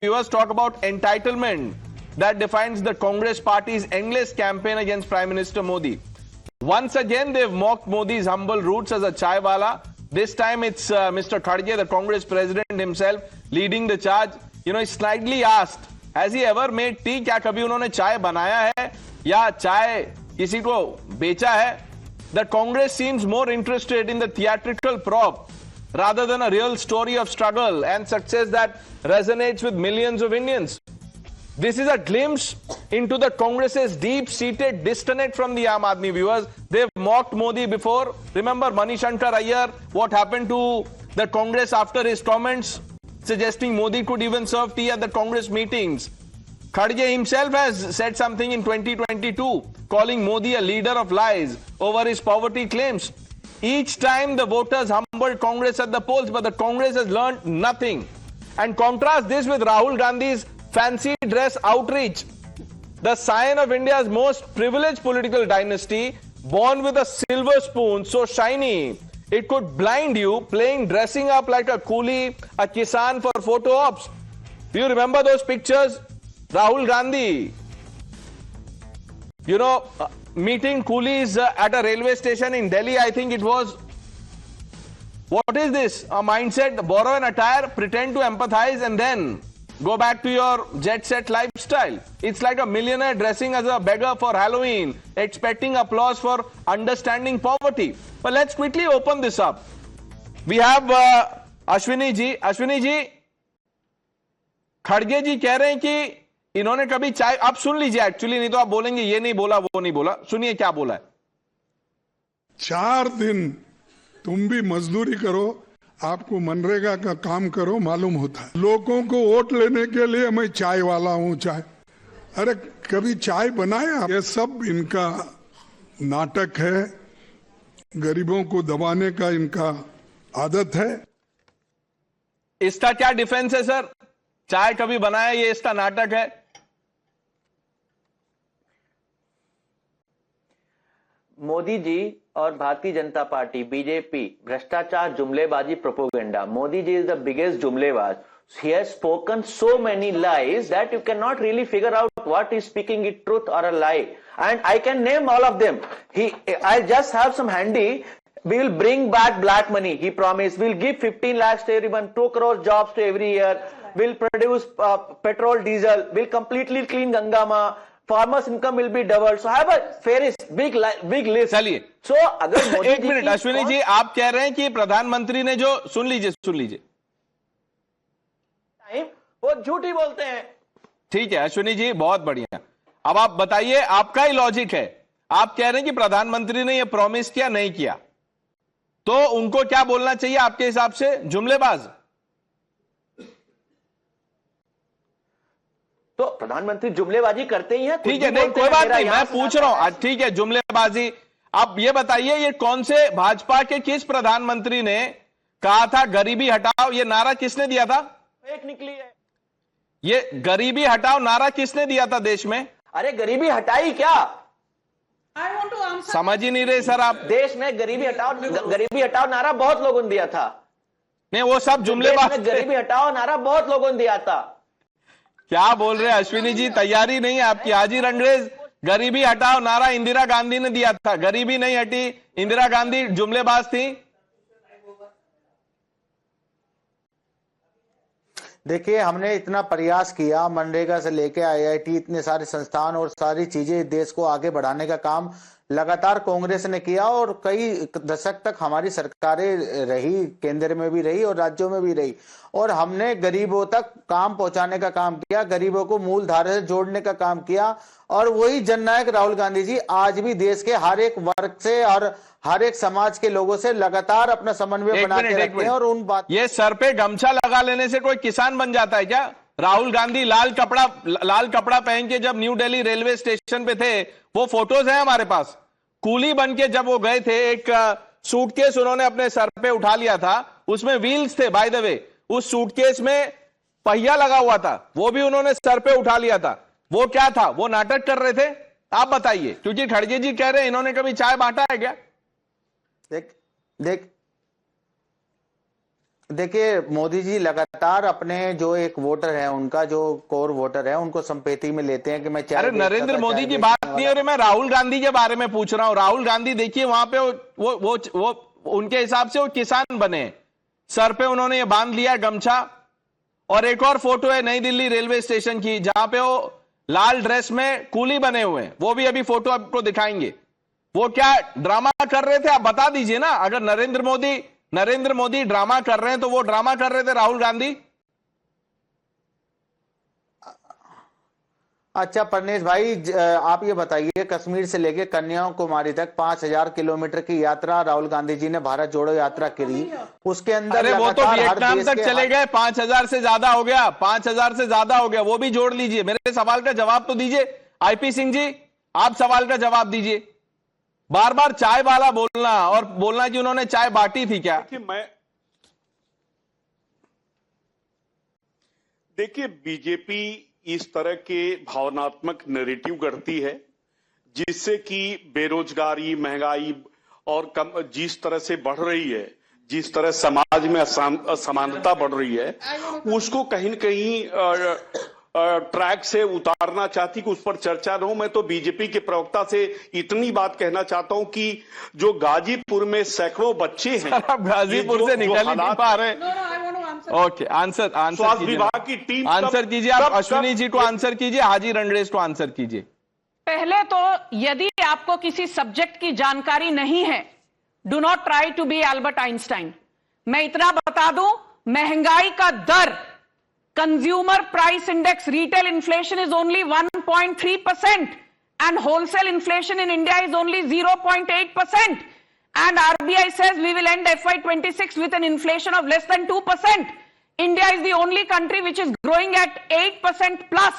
viewers talk about entitlement that defines the Congress party's endless campaign against Prime Minister Modi. Once again, they've mocked Modi's humble roots as a chaiwala. This time it's Mr. Khadge, the Congress president himself, leading the charge. You know, he's slightly asked, has he ever made tea? क्या कभी उन्होंने चाय बनाया है या चाय किसी को बेचा है? The Congress seems more interested in the theatrical prop rather than a real story of struggle and success that resonates with millions of Indians. This is a glimpse into the Congress's deep-seated disconnect from the Aam Aadmi viewers. They've mocked Modi before. Remember Manishankar Iyer, what happened to the Congress after his comments suggesting Modi could even serve tea at the Congress meetings. Khadge himself has said something in 2022, calling Modi a leader of lies over his poverty claims. Each time the voters humbled Congress at the polls, but the Congress has learned nothing. And contrast this with Rahul Gandhi's fancy dress outreach. The scion of India's most privileged political dynasty, born with a silver spoon so shiny it could blind you, playing dressing up like a coolie, a kisan for photo ops. Do you remember those pictures? Rahul Gandhi, you know, meeting coolies at a railway station in Delhi, I think it was. What is this? A mindset, borrow an attire, pretend to empathize, and then go back to your jet set lifestyle. It's like a millionaire dressing as a beggar for Halloween, expecting applause for understanding poverty. But let's quickly open this up. We have Ashwini ji. Ashwini ji, खड़गे जी कह रहे हैं कि इन्होंने कभी चाय, आप सुन लीजिए एक्चुअली, नहीं तो आप बोलेंगे ये नहीं बोला वो नहीं बोला. सुनिए क्या बोला है. 4 दिन तुम भी मजदूरी करो, आपको मनरेगा का काम करो, मालूम होता है. लोगों को वोट लेने के लिए मैं चाय वाला हूं. चाय, अरे कभी चाय बनाया? ये सब इनका नाटक है. गरीबों को दबाने का इनका आदत है. इसका क्या डिफेंस है सर? चाय कभी बनाया, ये इसका नाटक है. मोदी जी और भारतीय जनता पार्टी बीजेपी भ्रष्टाचार जुमलेबाजी propaganda. Modi ji is the biggest जुमलेबाज. He has spoken so many lies that you cannot really figure out what is speaking it truth or a lie. And I can name all of them. I just have some handy. We will bring back black money. He promised. We'll give 15 lakhs to everyone, 2 crore jobs to every year. We'll produce petrol, diesel. We'll completely clean Ganga Ma. Farmers' income will be doubled. So I have a fairest big list. चलिए. So अगर मोदी एक minute Ashwini ji, आप कह रहे हैं कि प्रधानमंत्री ने जो, सुन लीजिए वो झूठी बोलते हैं. ठीक है अश्विनी जी, बहुत बढ़िया. अब आप बताइए, आपका ही लॉजिक है. आप कह रहे हैं कि प्रधानमंत्री ने यह प्रॉमिस किया, नहीं किया, तो उनको क्या बोलना चाहिए आपके हिसाब से? जुमलेबाज. तो प्रधानमंत्री जुमलेबाजी करते ही हैं. ठीक है, नहीं कोई बात नहीं, मैं पूछ रहा हूं. ठीक है, जुमलेबाजी. अब ये बताइए, ये कौन से भाजपा के किस प्रधानमंत्री ने कहा था गरीबी हटाओ? ये नारा किसने दिया था? एक निकली है. ये गरीबी हटाओ नारा किसने दिया था देश में? अरे गरीबी हटाई क्या? समझ ही नहीं रहे सर आप. देश में गरीबी हटाओ नारा बहुत लोगों ने दिया था. नहीं, वो सब जुमलेबाज. गरीबी हटाओ नारा बहुत लोगों ने दिया था. क्या बोल रहे हैं अश्विनी जी? तैयारी नहीं है आपकी. हाजिर अंग्रेज, गरीबी हटाओ नारा इंदिरा गांधी ने दिया था. गरीबी नहीं हटी, इंदिरा गांधी जुमलेबाज थी. देखिए, हमने इतना प्रयास किया, मनरेगा से लेके आईआईटी, इतने सारे संस्थान और सारी चीजें देश को आगे बढ़ाने का काम लगातार कांग्रेस ने किया और कई दशक तक हमारी सरकारें रही, केंद्र में भी रही और राज्यों में भी रही, और हमने गरीबों तक काम पहुंचाने का काम किया, गरीबों को मूल धारा से जोड़ने का काम किया. और वही जननायक राहुल गांधी जी आज भी देश के हर एक वर्ग से और हर एक समाज के लोगों से लगातार अपना समन्वय बना के रखते हैं. और उन बात, ये सर पे गमछा लगा लेने से कोई किसान बन जाता है क्या? राहुल गांधी लाल कपड़ा पहन के जब न्यू दिल्ली रेलवे स्टेशन पे थे, वो फोटोज हैं हमारे पास. कूली बन के जब वो गए थे, एक सूटकेस उन्होंने अपने सर पे उठा लिया था, उसमें व्हील्स थे बाय द वे. उस सूटकेस में पहिया लगा हुआ था, वो भी उन्होंने सर पे उठा लिया था. वो क्या था? वो नाटक कर रहे थे? आप बताइए, क्योंकि खड़गे जी कह रहे हैं इन्होंने कभी चाय बांटा है क्या? देख देखिए, मोदी जी लगातार अपने जो एक वोटर है, उनका जो कोर वोटर है, उनको संपेती में लेते हैं कि मैं चाय अरे बेचता नरेंद्र था, मोदी चाय की बेचने बात नहीं हो वाला। रही, मैं राहुल गांधी के बारे में पूछ रहा हूं। राहुल गांधी देखिए वहां पे वो उनके हिसाब से वो किसान बने, सर पे उन्होंने ये बांध लिया गमछा। और एक और फोटो है नई दिल्ली रेलवे स्टेशन की, जहां पे वो लाल ड्रेस में कूली बने हुए हैं। वो भी अभी फोटो आपको दिखाएंगे। वो क्या ड्रामा कर रहे थे, आप बता दीजिए ना। अगर नरेंद्र मोदी ड्रामा कर रहे हैं, तो वो ड्रामा कर रहे थे राहुल गांधी। अच्छा परनेश भाई, आप ये बताइए, कश्मीर से लेके कन्याकुमारी तक 5000 किलोमीटर की यात्रा राहुल गांधी जी ने भारत जोड़ो यात्रा करी। उसके अंदर अरे वो तो लगातार हर वियतनाम देश तक के चले गए, 5000 से ज्यादा हो गया, 5000 से ज्यादा हो गया। वो भी जोड़ लीजिए। मेरे सवाल का जवाब तो दीजिए। आईपी सिंह जी, आप सवाल का जवाब दीजिए। बार बार चाय वाला बोलना और बोलना कि उन्होंने चाय बांटी थी क्या? देखिए बीजेपी इस तरह के भावनात्मक नैरेटिव करती है, जिससे कि बेरोजगारी, महंगाई और जिस तरह से बढ़ रही है, जिस तरह समाज में असमानता बढ़ रही है, उसको कहीं न कहीं ट्रैक से उतारना चाहती कि उस पर चर्चा न हो। मैं तो बीजेपी के प्रवक्ता से इतनी बात कहना चाहता हूं कि जो गाजीपुर में सैकड़ों बच्चे हैं, आप गाजीपुर से निकल ही नहीं पा रहे। ओके, आंसर स्वास्थ्य विभाग की टीम आंसर कीजिए। आप अश्विनी जी को आंसर कीजिए, हाजी रणरेश को आंसर कीजिए। पहले तो यदि आपको किसी सब्जेक्ट की जानकारी नहीं है, do not try to be Albert Einstein. मैं इतना बता दूं, महंगाई का दर, consumer price index, retail inflation is only 1.3% and wholesale inflation in India is only 0.8%. And RBI says we will end FY26 with an inflation of less than 2%. India is the only country which is growing at 8% plus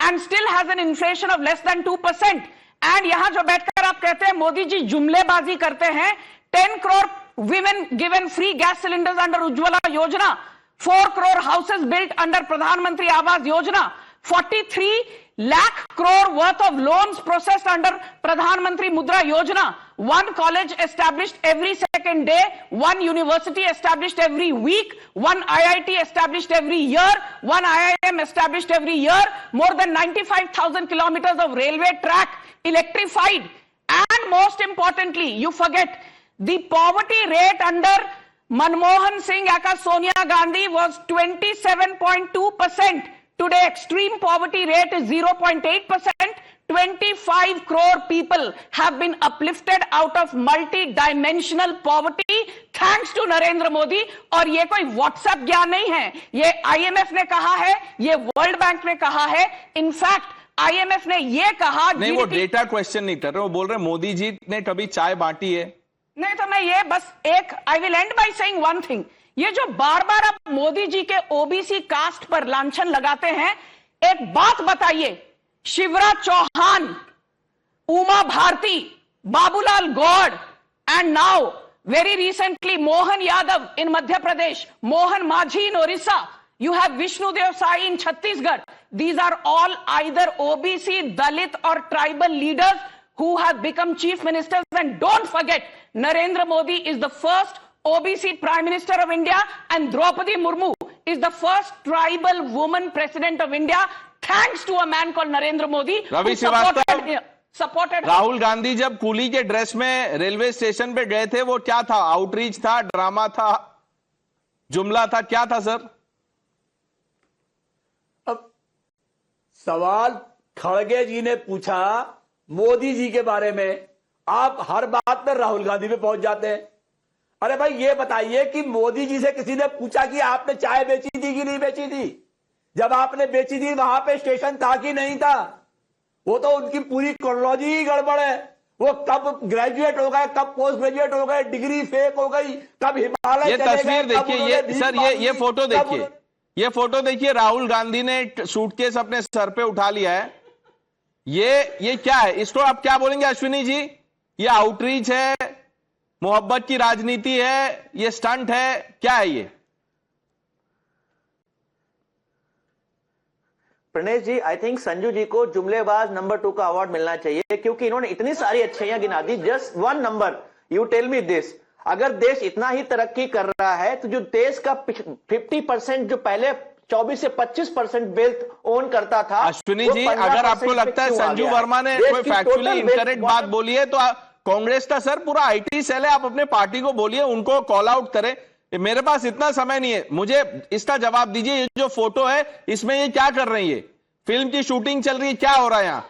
and still has an inflation of less than 2%. And यहां जो बैठकर आप कहते हैं मोदी जी जुमलेबाजी करते हैं, 10 crore women given free gas cylinders under Ujjwala Yojana, 4 crore houses built under Pradhan Mantri Awas Yojana, 43 lakh crore worth of loans processed under Pradhan Mantri Mudra Yojana, 1 college established every second day, 1 university established every week, 1 IIT established every year, 1 IIM established every year, more than 95,000 kilometers of railway track electrified, and most importantly, you forget, the poverty rate under Manmohan Singh aka Sonia Gandhi was 27.2%. Today, extreme poverty rate is 0.8%. 25 crore people have been uplifted out of multi-dimensional poverty thanks to Narendra Modi. और ये कोई WhatsApp ज्ञान नहीं है, ये IMF ने कहा है, ये वर्ल्ड बैंक ने कहा है। इनफैक्ट IMF ने ये कहा, नहीं वो डेटा क्वेश्चन नहीं कर रहे, वो बोल रहे मोदी जी ने कभी चाय बांटी है। नहीं तो मैं ये बस एक, I will and by saying one thing, ये जो बार बार आप मोदी जी के ओबीसी कास्ट पर लांछन लगाते हैं, एक बात बताइए, Shivraj Chouhan, Uma Bharti, Babulal Gaur and now very recently Mohan Yadav in Madhya Pradesh, Mohan Majhi in Orissa, you have Vishnudev Sai in Chhattisgarh. These are all either OBC, Dalit or tribal leaders who have become chief ministers. And don't forget, Narendra Modi is the first OBC Prime Minister of India and Draupadi Murmu is the first tribal woman President of India, thanks to a man called Narendra Modi. Ravi Srivastava, Rahul Gandhi जब coolie के dress में railway station पे गए थे, वो क्या था? Outreach था, ड्रामा था, जुमला था, क्या था सर? अब सवाल खड़गे जी ने पूछा मोदी जी के बारे में, आप हर बात में राहुल गांधी पे पहुंच जाते हैं। अरे भाई ये बताइए कि मोदी जी से किसी ने पूछा कि आपने चाय बेची थी कि नहीं बेची थी? जब आपने बेची थी वहां पे स्टेशन था कि नहीं था? वो तो उनकी पूरी क्रोनोलॉजी ही गड़बड़ है। वो कब ग्रेजुएट हो गए, कब पोस्ट ग्रेजुएट हो गए, डिग्री फेक हो गई, कब हिमालय ये तस्वीर देखिए, ये सर ये फोटो देखिए, ये फोटो देखिए, राहुल गांधी ने सूटकेस अपने सर पे उठा लिया है। ये क्या है? इसको आप क्या बोलेंगे अश्विनी जी? ये आउटरीच है, मोहब्बत की राजनीति है, ये स्टंट है, क्या है ये? प्रणेश जी, आई थिंक संजू जी को जुमलेबाज नंबर 2 का अवार्ड मिलना चाहिए, क्योंकि इन्होंने इतनी सारी अच्छाइयां गिना दी। Just one number, you tell me this, अगर देश इतना ही तरक्की कर रहा है तो जो देश का 50% जो पहले 24 से 25% वेल्थ ओन करता था, अश्विनी जी, अगर आपको लगता है संजू वर्मा ने कोई फैक्चुअली इनकरेक्ट बात बोली है तो कांग्रेस का सर पूरा आईटी सेल है, आप अपने पार्टी को बोलिए, उनको कॉल आउट करें। मेरे पास इतना समय नहीं है, मुझे इसका जवाब दीजिए। ये जो फोटो है इसमें ये क्या कर रही है? फिल्म की शूटिंग चल रही है, क्या हो रहा है यहाँ?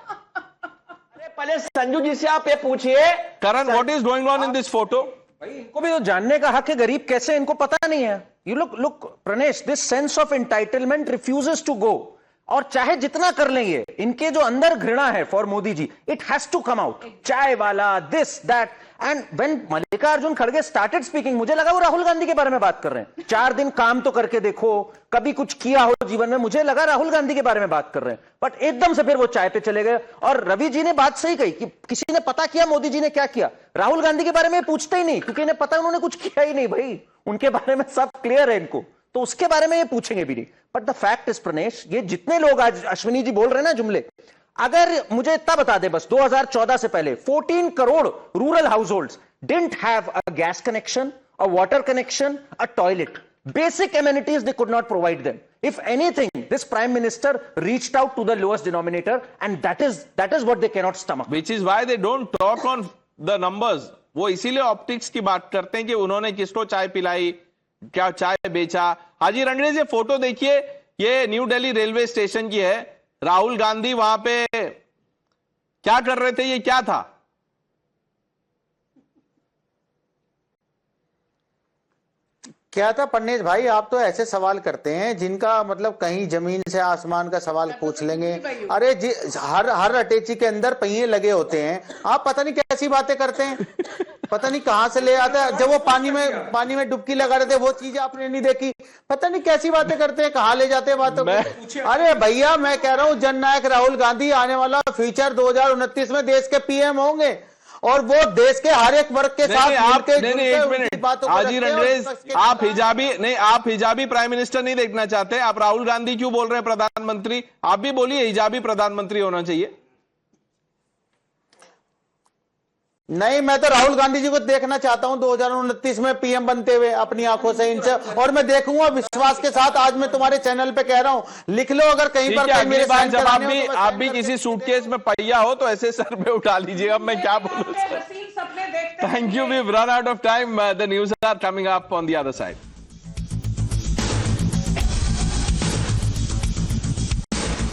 अरे पहले संजू जी से आप ये पूछिए, Karan, what is going on in this photo? भाई इनको भी तो जानने का हक है, गरीब कैसे इनको पता नहीं है। You look Pranesh, this sense of entitlement refuses to go. और चाहे जितना कर लें ये, इनके जो अंदर घृणा है for Modi ji, it has to come out. Chai wala, this that. And when Mallikarjun खड़गे स्टार्टेड स्पीकिंग, मुझे लगा वो राहुल गांधी के बारे में बात कर रहे हैं। 4 दिन काम तो करके देखो, कभी कुछ किया हो जीवन में, मुझे लगा राहुल गांधी के बारे में बात कर रहे हैं। बट एकदम से फिर वो चाय पे चले गए। और रवि जी ने बात सही कही कि किसी ने पता किया मोदी जी ने क्या किया। राहुल गांधी के बारे में पूछते ही नहीं, क्योंकि इन्हें पता उन्होंने कुछ किया ही नहीं। भाई उनके बारे में सब क्लियर है इनको, तो उसके बारे में ये पूछेंगे भी नहीं। But the fact is Pranesh, ये जितने लोग आज अश्विनी जी बोल रहे हैं ना जुमले, अगर मुझे इतना बता दे बस, 2014 से पहले 14 crore rural households didn't have a gas connection, a water connection, a toilet, basic amenities they could not provide them. If anything, this prime minister reached out to the lowest denominator, and that is what they cannot stomach. Which is why they don't talk on the numbers. वो इसीलिए optics की बात करते हैं कि उन्होंने किसको चाय पिलाई, क्या चाय बेचा। हाजी रणवीर, ये फोटो देखिए, ये न्यू दिल्ली रेलवे स्टेशन की है। राहुल गांधी वहां पे क्या कर रहे थे, ये क्या था? क्या था पन्नेज भाई? आप तो ऐसे सवाल करते हैं जिनका मतलब कहीं जमीन से आसमान का सवाल पूछ लेंगे। अरे हर अटैची के अंदर पहिए लगे होते हैं, आप पता नहीं कैसी बातें करते हैं, पता नहीं कहां से ले आते हैं। जब वो पानी में डुबकी लगा रहे थे, वो चीज आपने नहीं देखी, पता नहीं कैसी बातें करते हैं, कहां ले जाते हैं बातों को। अरे भैया, मैं कह रहा हूं जननायक राहुल गांधी आने वाला फ्यूचर 2029 में देश के पीएम होंगे, और वो देश के हर एक वर्ग के साथ एक मिनट हाजी रणवीर, आप हिजाबी प्राइम मिनिस्टर नहीं देखना चाहते? आप राहुल गांधी क्यों बोल रहे हैं प्रधानमंत्री? आप भी बोलिए हिजाबी प्रधानमंत्री होना चाहिए। नहीं, मैं तो राहुल गांधी जी को देखना चाहता हूं 2029 में पीएम बनते हुए अपनी आंखों से इनसे, और मैं देखूंगा विश्वास के साथ। आज मैं तुम्हारे चैनल पे कह रहा हूं, लिख लो अगर कहीं पर अगली बार जब आप भी किसी सूटकेस में पहिया हो तो ऐसे सर पे उठा लीजिएगा। मैं क्या बोलूं sir. Thank you, we run out of time. The news are coming up on the other side.